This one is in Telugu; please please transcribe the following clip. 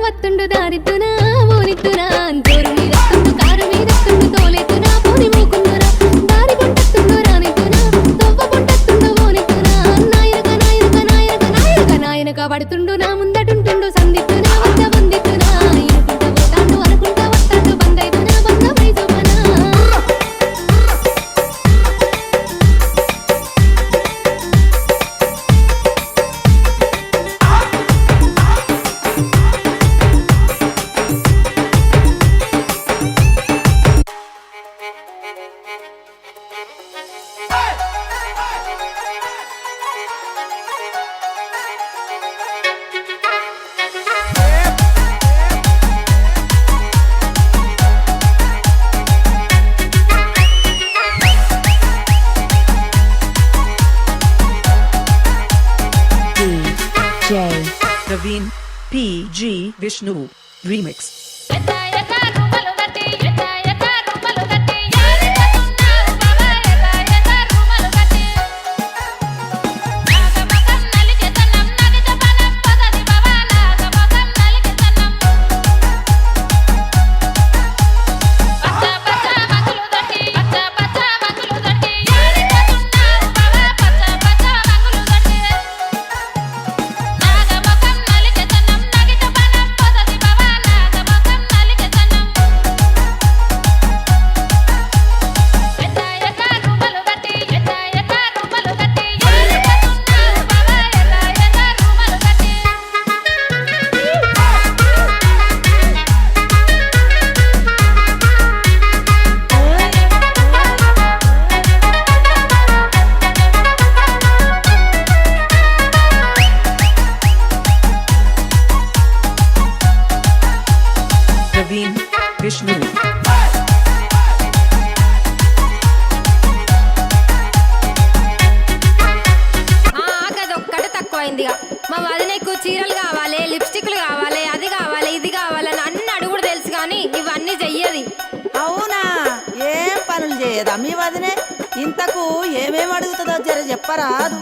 వత్తుండు దారిద్దునా ఓనిద్దునా జోరు మీదత్తుండు కారు మీదత్తుండు తోలెత్తునా పోని మూకున్నురా దారి పొంటత్తుండు రానిద్దునా తొవ్వ పొంటత్తుండు ఓనిద్దునా నాయనక నాయనక నాయనక నాయనక నాయనక పడుతుండు నా ముందటుంటుండు సందిద్దునా వద్ద వందిద్దునా ఇనుకుంట పోతాండు అనుకుంట వస్తాడు బందైదునా బంద మైజోమనా J. Praveen PG Vishnu Remix. Praveen Vishnu. గదొక్కటి తక్కువైందిగా మా వదినకు చీరలు కావాలి లిప్స్టిక్లు కావాలి అది కావాలి ఇది కావాలని అన్ని అడుగుడు తెలుసు కానీ ఇవన్నీ చెయ్యది అవునా ఏం పనులు చేయదా మీ వదినే ఇంతకు ఏమేం అడుగుతుందో జర చెప్పరాదు